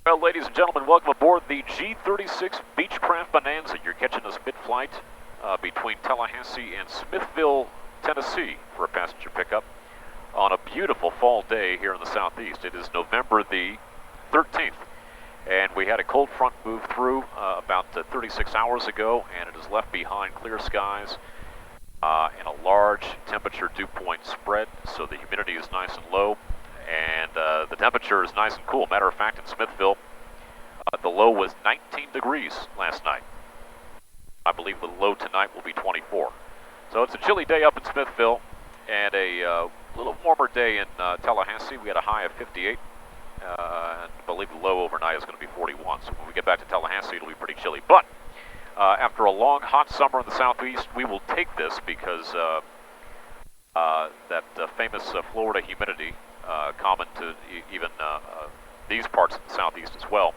Well, ladies and gentlemen, welcome aboard the G36 Beechcraft Bonanza. You're catching us mid-flight between Tallahassee and Smithville, Tennessee for a passenger pickup on a beautiful fall day here in the southeast. It is November the 13th, and we had a cold front move through about 36 hours ago, and it has left behind clear skies and a large temperature dew point spread, so the humidity is nice and low. And the temperature is nice and cool. Matter of fact, in Smithville, the low was 19 degrees last night. I believe the low tonight will be 24. So it's a chilly day up in Smithville and a little warmer day in Tallahassee. We had a high of 58. And I believe the low overnight is going to be 41. So when we get back to Tallahassee, it'll be pretty chilly. But after a long, hot summer in the southeast, we will take this because that famous Florida humidity, common to even these parts of the southeast as well,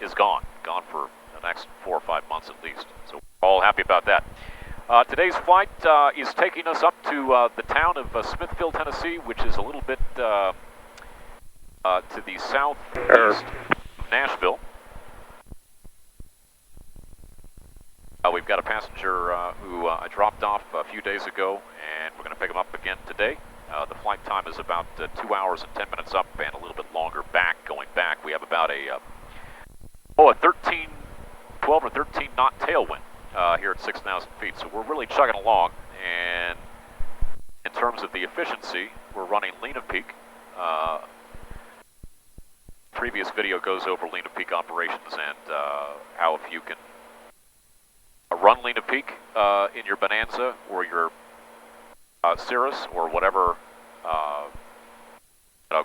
is gone for the next 4 or 5 months at least. So we're all happy about that. Today's flight is taking us up to the town of Smithville, Tennessee, which is a little bit to the southeast of Nashville. We've got a passenger who I dropped off a few days ago, and we're going to pick him up again today. The flight time is about 2 hours and 10 minutes up and a little bit longer back, going back. We have about a 12 or 13 knot tailwind here at 6,000 feet. So we're really chugging along. And in terms of the efficiency, we're running lean of peak. Previous video goes over lean of peak operations and how if you can run lean of peak in your Bonanza or your Cirrus or whatever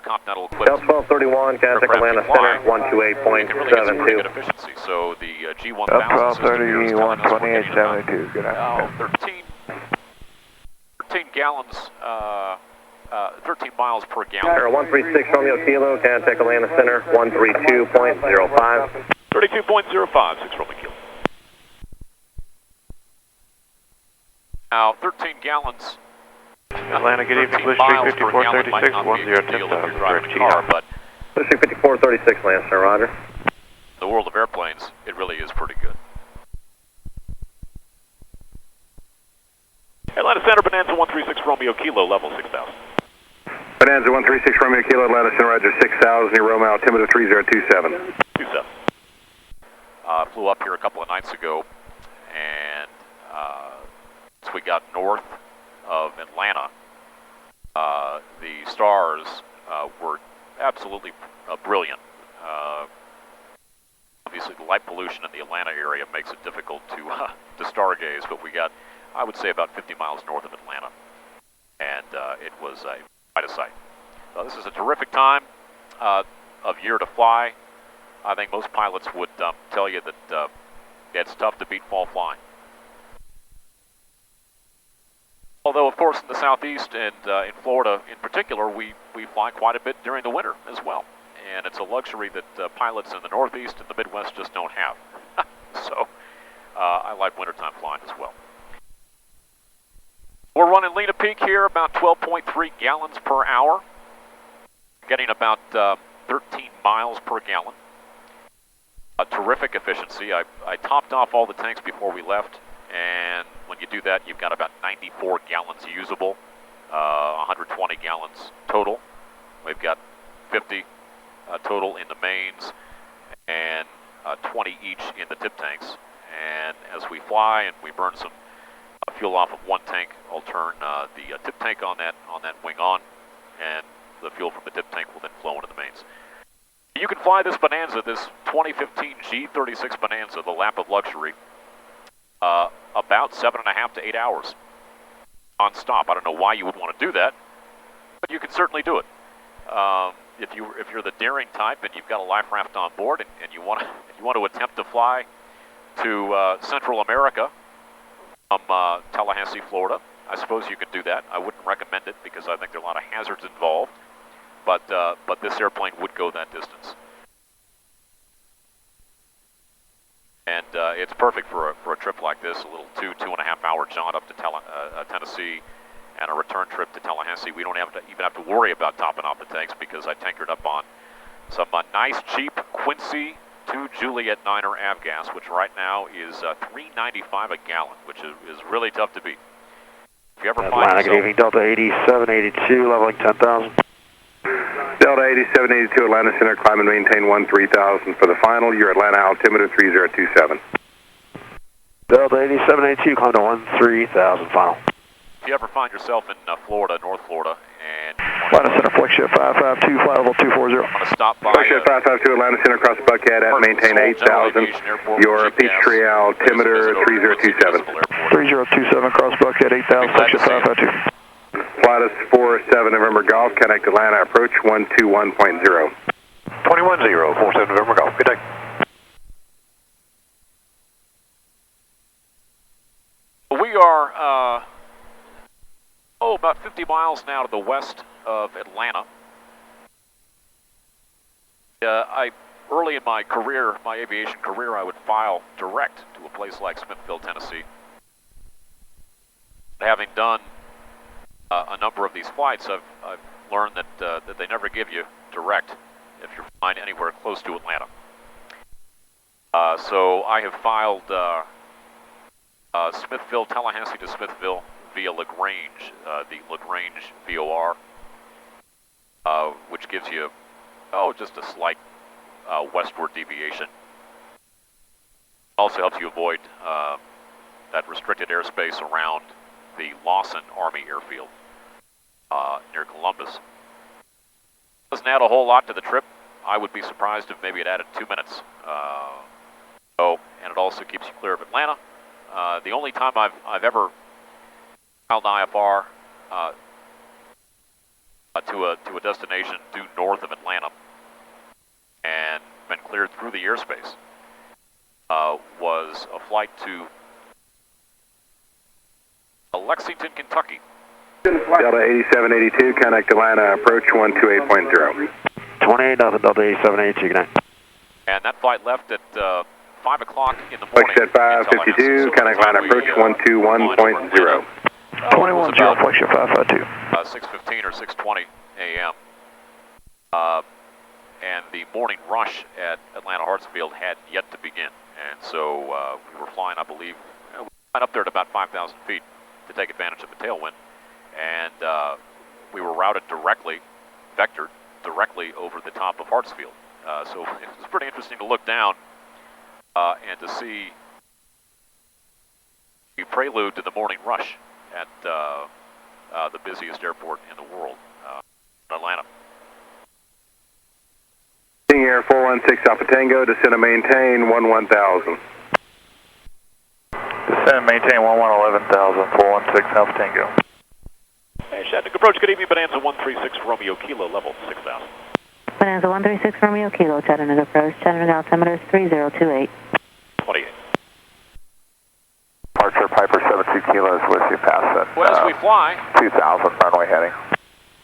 continental equipment. 1231, contact Atlanta Center, 128.72. Really good efficiency. So the G1000 1231, 2872. Good afternoon. 13 gallons, 13 miles per gallon. 136 Romeo Kilo, contact Atlanta Center, 132.05. 32.05, 6 Romeo Kilo. Now, 13 gallons. Atlanta, good evening. Blue Street 5436, 1010,000, direct car, but Blue Street 5436, Lancer, roger. In the world of airplanes, it really is pretty good. Atlanta Center, Bonanza 136 Romeo Kilo, level 6,000. Bonanza 136 Romeo Kilo, Atlanta Center, roger, 6,000, your Romeo, altimeter 3027. 27. Flew up here a couple of nights ago, and as we got north of Atlanta, the stars were absolutely brilliant. Obviously, the light pollution in the Atlanta area makes it difficult to stargaze, but we got, I would say, about 50 miles north of Atlanta, and it was quite a sight. So this is a terrific time of year to fly. I think most pilots would tell you that it's tough to beat fall flying. Although, of course, in the southeast and in Florida in particular, we fly quite a bit during the winter as well. And it's a luxury that pilots in the northeast and the Midwest just don't have. So I like wintertime flying as well. We're running lean of peak here, about 12.3 gallons per hour. Getting about 13 miles per gallon. A terrific efficiency. I topped off all the tanks before we left. And when you do that, you've got about 94 gallons usable, 120 gallons total. We've got 50 total in the mains and 20 each in the tip tanks. And as we fly and we burn some fuel off of one tank, I'll turn the tip tank on that wing on, and the fuel from the tip tank will then flow into the mains. You can fly this Bonanza, this 2015 G36 Bonanza, the lap of luxury, about 7.5 to 8 hours non-stop. I don't know why you would want to do that, but you can certainly do it. If you're the daring type and you've got a life raft on board and you want to attempt to fly to Central America from Tallahassee, Florida, I suppose you could do that. I wouldn't recommend it because I think there are a lot of hazards involved, but this airplane would go that distance. And it's perfect for a trip like this, a little 2.5 hour jaunt up to Tennessee and a return trip to Tallahassee. We don't even have to worry about topping off the tanks because I tankered up on some nice cheap Quincy to Juliet Niner avgas, which right now is $3.95 a gallon, which is really tough to beat. If you ever find Atlanta, good evening, Delta 8782, leveling 10,000. Delta 8782, Atlanta Center, climb and maintain 13,000 for the final. Your Atlanta altimeter 3027. Delta 8782, climb to 13,000, final. If you ever find yourself in Florida, North Florida, and Atlanta Center, flight shift 552, flight level 240. want to stop by... Flight shift 552, Atlanta Center, cross Buckhead at maintain 8,000. Your Peachtree altimeter 3027. 3027, cross Buckhead, 8,000, flight shift 552. Flight is 47 November Golf, connect Atlanta, approach 121.0. 210, 47 November Golf, good day. We are, about 50 miles now to the west of Atlanta. Early in my career, my aviation career, I would file direct to a place like Smithville, Tennessee. Having done a number of these flights, I've learned that they never give you direct if you're flying anywhere close to Atlanta. So I have filed Smithville, Tallahassee to Smithville via LaGrange, the LaGrange VOR, which gives you, just a slight westward deviation. Also helps you avoid that restricted airspace around the Lawson Army Airfield near Columbus. Doesn't add a whole lot to the trip. I would be surprised if maybe it added 2 minutes. And it also keeps you clear of Atlanta. The only time I've ever filed IFR to a destination due north of Atlanta and been cleared through the airspace was a flight to Lexington, Kentucky. Delta 8782, connect Atlanta, approach 128.0. 28, nothing, Delta 8782, good night. And that flight left at 5 o'clock in the morning. Flight 552, connect Atlanta, approach 121.0. 21, Joe, flight shift 552. 6:15 or 6:20 a.m. And the morning rush at Atlanta Hartsfield had yet to begin. And so we were flying, I believe, we went up there at about 5,000 feet to take advantage of the tailwind. And we were routed directly, vectored directly over the top of Hartsfield. So it was pretty interesting to look down and to see the prelude to the morning rush at the busiest airport in the world, Atlanta. Air 416 Alpha Tango, descend and maintain 11,000. Descend and maintain 11,000, 416 Alpha Tango. Hey, Shattuck approach, good evening, Bonanza 136 Romeo Kilo, level 6,000. Bonanza 136 Romeo Kilo, Chattanooga approach, Chattanooga altimeter is 3028. 28. Departure Piper 72 kilos with you past it. Well, as we fly, 2,000 runway heading.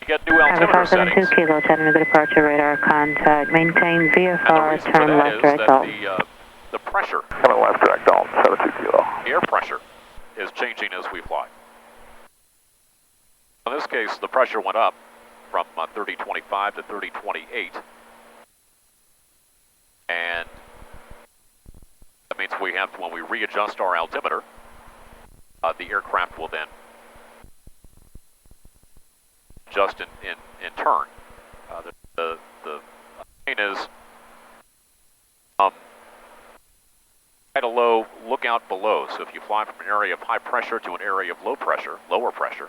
you get new altimeter settings. 572 Kilo, Chattanooga departure radar contact, maintain VFR, turn left direct alt. The pressure, Coming left direct alt, 72 kilo. the air pressure, is changing as we fly. In this case, the pressure went up from 3025 to 3028. And that means we have to, when we readjust our altimeter, the aircraft will then adjust in turn. The plane is at a low, look out below. So if you fly from an area of high pressure to an area of low pressure, lower pressure,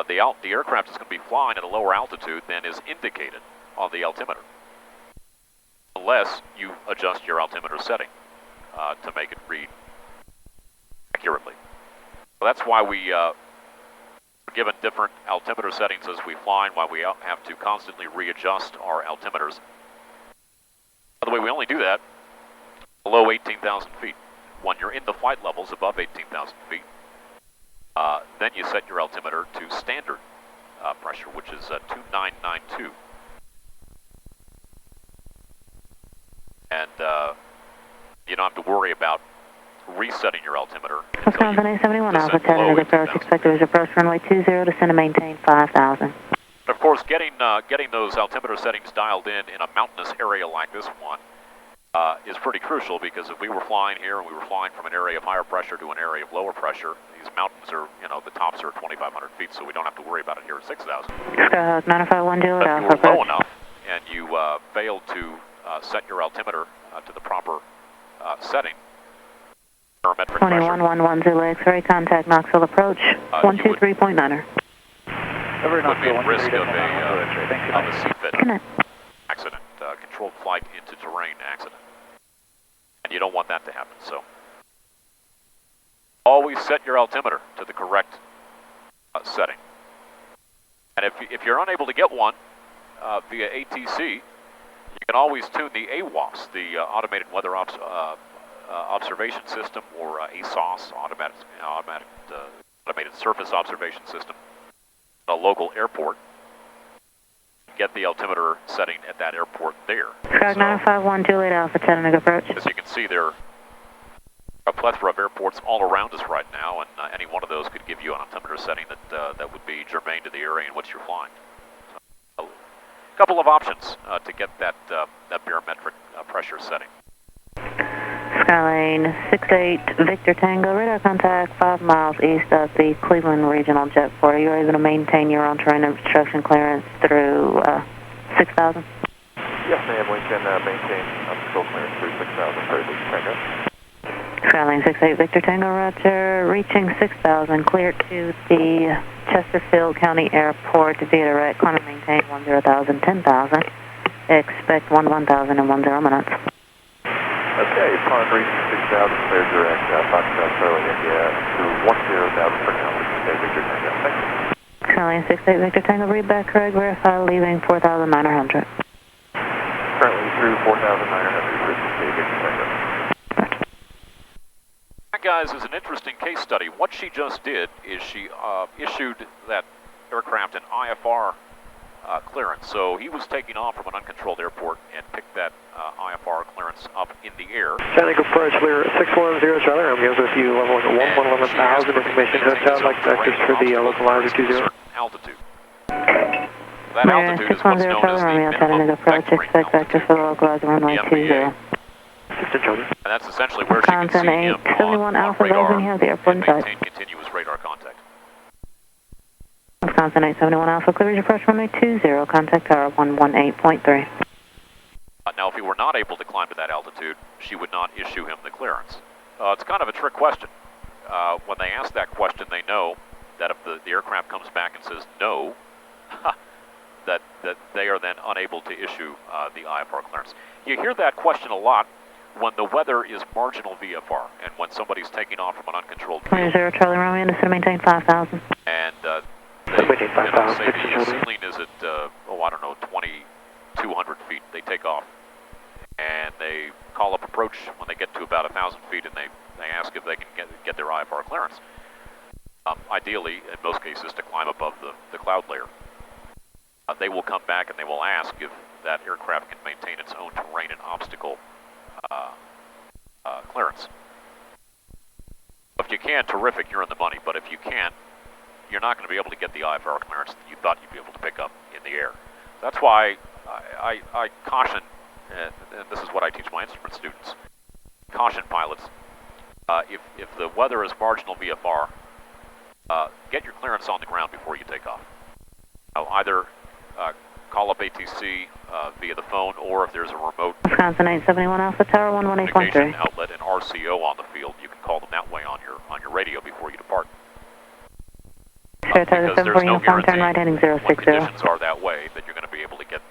the aircraft is going to be flying at a lower altitude than is indicated on the altimeter, unless you adjust your altimeter setting to make it read accurately. So that's why we are given different altimeter settings as we fly, and why we have to constantly readjust our altimeters. By the way, we only do that below 18,000 feet. When you're in the flight levels above 18,000 feet, then you set your altimeter to standard pressure, which is 2992. And you don't have to worry about resetting your altimeter. Wisconsin A71 Alpha, Chattanooga approach, expected is approach runway 20, descend and maintain 5,000. Of course, getting those altimeter settings dialed in a mountainous area like this one is pretty crucial, because if we were flying here and we were flying from an area of higher pressure to an area of lower pressure, these mountains are, the tops are 2,500 feet, so we don't have to worry about it here at 6,000. Skyhawk 951 Juliet But if Alpha you were low approach. enough and you failed to set your altimeter to the proper setting, barometric pressure, 2111 Zulu X-ray, contact Knoxville approach, 123.9er. would be at risk of a CFIT accident, controlled flight into terrain accident. And you don't want that to happen, so always set your altimeter to the correct setting. And if you're unable to get one via ATC, you can always tune the AWOS, the Automated Weather Observation System, or ASOS, Automated Surface Observation System, at a local airport. Get the altimeter setting at that airport there. Skyhawk 951 Juliet Alpha, Chattanooga approach. As you can see, there are a plethora of airports all around us right now, and any one of those could give you an altimeter setting that would be germane to the area in which you're flying. So, a couple of options to get that barometric pressure setting. Skylane 68 Victor Tango, radar contact 5 miles east of the Cleveland Regional Jetport. Are you able to maintain your on-terrain obstruction clearance through 6,000? Yes, ma'am. We can maintain control clearance through 6,000 for Victor Tango. Skylane 68 Victor Tango, roger. Reaching 6,000, clear to the Chesterfield County Airport via direct. Climb and maintain 10,000, 10,000. Expect 1,000 in 10 minutes. Okay, upon reaching 6,000, clear direct, Foxtrot Charlie India to 10,000 for now. Victor Tango, thank you. Skylane 68 Victor Tango, read back correct, verify, leaving 4,900. Currently through 4,900 for Victor Tango. That, guys, is an interesting case study. What she just did is she issued that aircraft an IFR clearance. So he was taking off from an uncontrolled airport and picked that IFR clearance up in the air. Chattanooga approach, we're 610 Charlie. I'm going with you, level 111,000 information. Hotel, like vectors for the localizer 20. Altitude. That altitude is what's known as the minimum expect vector for the localizer runway 20. And that's essentially where she can see him on Alpha, radar here, the airport and maintain continuous radar contact. Wisconsin 871 Alpha, clearage approach runway 20, contact tower 118.3. Now, if he were not able to climb to that altitude, she would not issue him the clearance. It's kind of a trick question. When they ask that question, they know that if the aircraft comes back and says no, that they are then unable to issue the IFR clearance. You hear that question a lot when the weather is marginal VFR and when somebody's taking off from an uncontrolled field. 20 Charlie Romeo, to maintain 5,000. And they say the ceiling is at, I don't know, 2,200 feet. They take off and they call up approach when they get to about 1,000 feet, and they ask if they can get their IFR clearance. Ideally, in most cases, to climb above the cloud layer. They will come back and they will ask if that aircraft can maintain its own terrain and obstacle clearance. If you can, terrific, you're in the money. But if you can't, you're not going to be able to get the IFR clearance that you thought you'd be able to pick up in the air. That's why I caution, and this is what I teach my instrument students, caution pilots, if the weather is marginal VFR, get your clearance on the ground before you take off. Either call up ATC via the phone, or if there's a remote Wisconsin 871 Alpha Tower 118.3 communication outlet and RCO on the field, you can call them that way on your radio before you depart. Because there's no guarantee right heading when conditions are that way that you're going to be able to get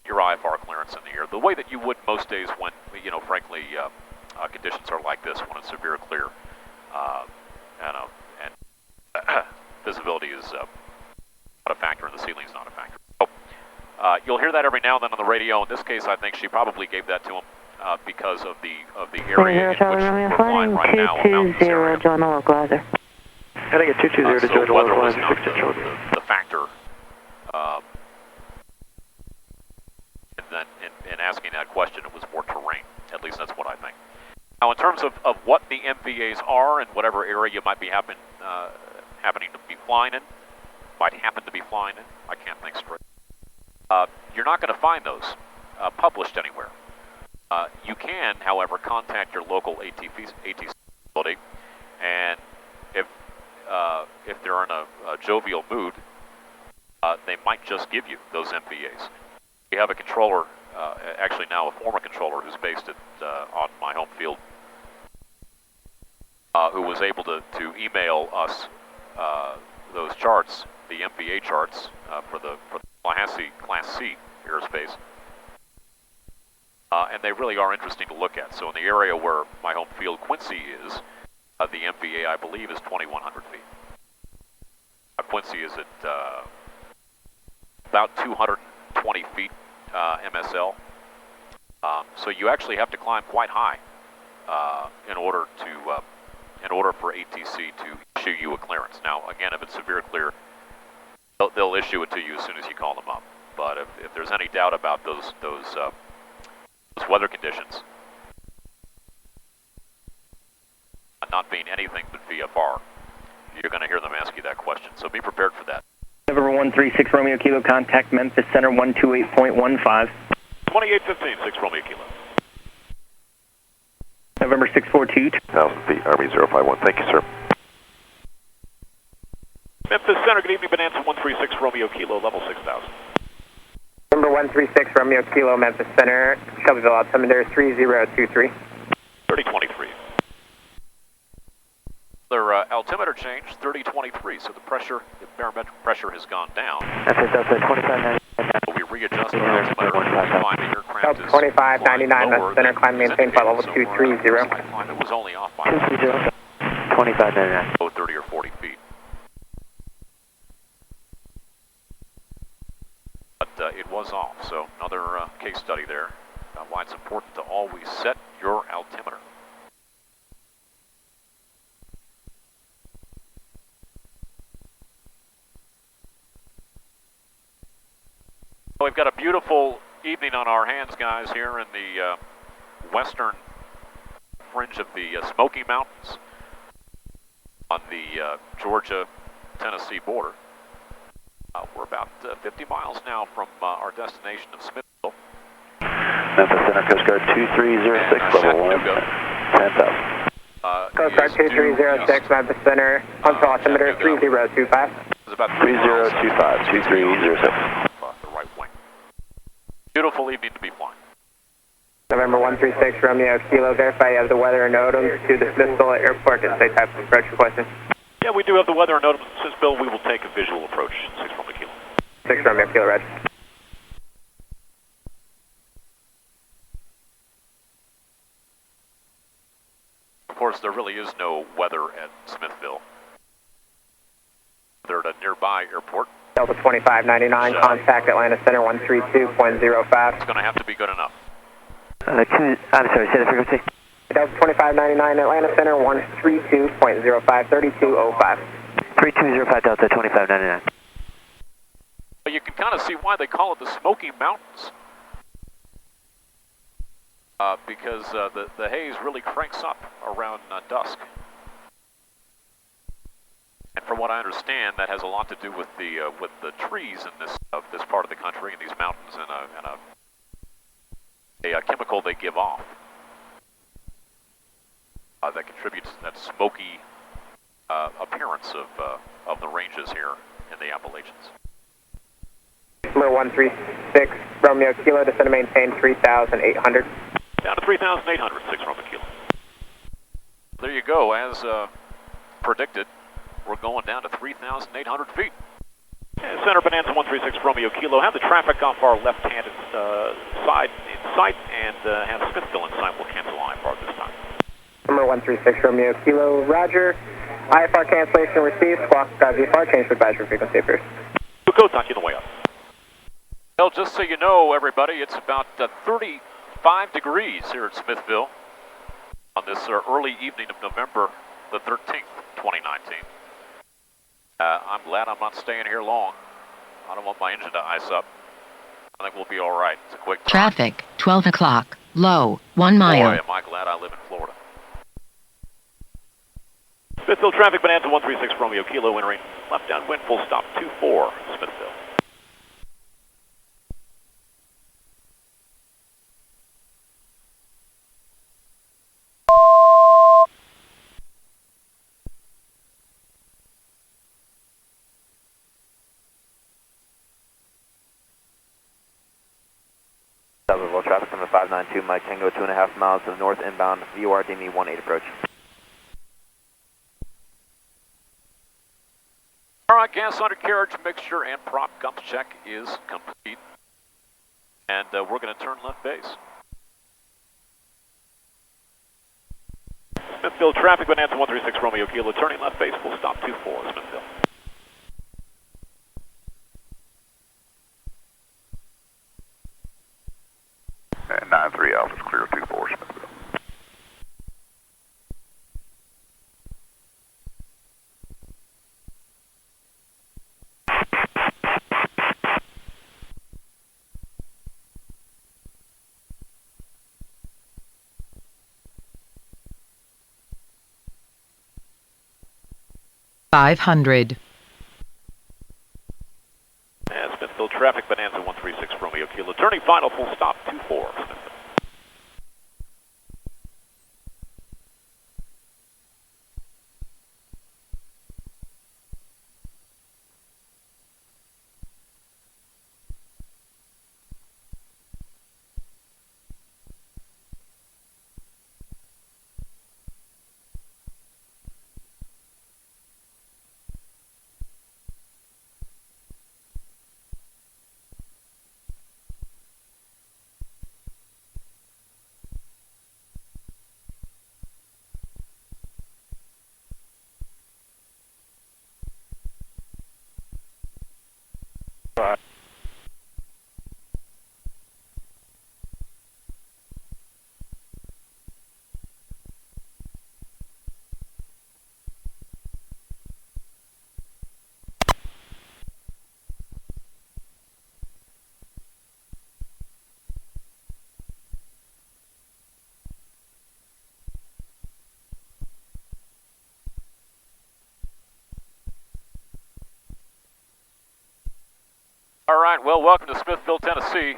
your IFR clearance in the air the way that you would most days when, frankly, conditions are like this, when it's severe clear and visibility is not a factor and the ceiling is not a factor. So, you'll hear that every now and then on the radio. In this case, I think she probably gave that to him because of the area in which we're flying right now. 220, join the localizer. Heading at 220 to join the weather was localizer, not the factor. And then in asking that question, it was more terrain. At least that's what I think. Now, in terms of what the MVAs are and whatever area you might be happening to be flying in, might happen to be flying in. I can't think straight. You're not going to find those published anywhere. You can, however, contact your local ATC facility, and if they're in a jovial mood, they might just give you those MVAs. We have a controller, actually now a former controller who's based on my home field, who was able to email us those charts, the MVA charts for the Tallahassee Class C airspace. And they really are interesting to look at. So in the area where my home field, Quincy, is, the MVA, I believe, is 2,100 feet. Quincy is at about 220 feet MSL. So you actually have to climb quite high in order for ATC to issue you a clearance. Now, again, if it's severe clear, they'll issue it to you as soon as you call them up. But if there's any doubt about those weather conditions not being anything but VFR, you're going to hear them ask you that question. So be prepared for that. November 136 Romeo Kilo, contact Memphis Center 128.15. 2815, 6 Romeo Kilo. November 642. 1,000 feet, Army 051. Thank you, sir. Memphis Center, good evening, Bonanza 136 Romeo Kilo, level 6,000. Number 136 Romeo Kilo, Memphis Center, Shelbyville altimeter 3023. 3023. Their altimeter change, 3023, so the barometric pressure has gone down. That's 2599. We readjust the altimeter to find the aircraft is 2599, Memphis Center, climb maintain flight level 230. It was only off by 2599. 30 or 40 feet. But it was off, so another case study there. Why it's important to always set your altimeter. We've got a beautiful evening on our hands, guys, here in the western fringe of the Smoky Mountains on the Georgia-Tennessee border. We're about 50 miles now from our destination of Smithville. Memphis Center, Coast Guard 2306, level 1, 10,000. Coast Guard 2306, Memphis Center, control altimeter 3025. It's about 3025, 2306. The right wing. Beautiful evening to be flying. November 136 Romeo Kilo, verify you have the weather and NOTAM to the Smithville Airport and say type of approach requesting. Yeah, we do have the weather and NOTAM. Smithville, we will take a visual approach. 6 Romeo Kilo. 6 Romeo Kilo, Red. Of course, there really is no weather at Smithville. They're at a nearby airport. Delta 2599, contact Atlanta Center 132.05. It's going to have to be good enough. I'm sorry, say the frequency. Delta 2599, Atlanta Center 132.05, 3205. 3205, Delta 2599. But you can kind of see why they call it the Smoky Mountains. Because the haze really cranks up around dusk. And from what I understand, that has a lot to do with the trees in this part of the country, in these mountains, and a chemical they give off that contributes to that smoky appearance of the ranges here in the Appalachians. Number 136 Romeo Kilo, descend to maintain 3,800. Down to 3,800, 6 Romeo Kilo. There you go, as predicted. We're going down to 3,800 feet. Center Bonanza 136 Romeo Kilo. Have the traffic off our left-hand side in sight, and have Smithville in sight. We'll cancel IFR this time. Number 136 Romeo Kilo, Roger. IFR cancellation received. Squawk VFR, change to advisory frequency first. We'll go talk you on the way up. Well, just so you know, everybody, it's about 35 degrees here at Smithville on this early evening of November the 13th, 2019. I'm glad I'm not staying here long. I don't want my engine to ice up. I think we'll be all right. It's a quick turn. Traffic, 12 o'clock, low, 1 mile. Boy, am I glad I live in Florida. Smithville traffic, Bonanza 136 Romeo Kilo, entering left downwind, full stop 24, Smithville. Smithville traffic from the 592 Mike Tango, 2.5 miles to the north inbound, VOR DME 18 approach. All right, gas undercarriage mixture and prop gump check is complete. And we're going to turn left base. Smithville traffic, Bonanza 136 Romeo Kilo, turning left base, full stop 24, Smithville. And 93 Alpha's clear 24, Smithville. $500. And Smithville traffic, Bonanza 136 Romeo Kilo, turning final, full stop 24, Smithville. All right, well, welcome to Smithville, Tennessee.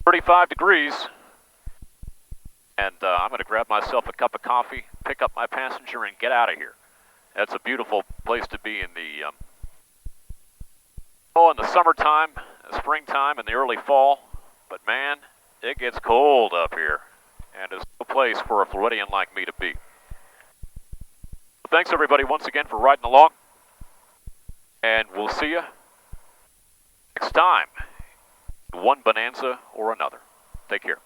35 degrees. And I'm going to grab myself a cup of coffee, pick up my passenger, and get out of here. That's a beautiful place to be in the in the summertime, springtime, and the early fall. But man, it gets cold up here, and it's no place for a Floridian like me to be. Thanks everybody once again for riding along, and we'll see you next time, one Bonanza or another. Take care.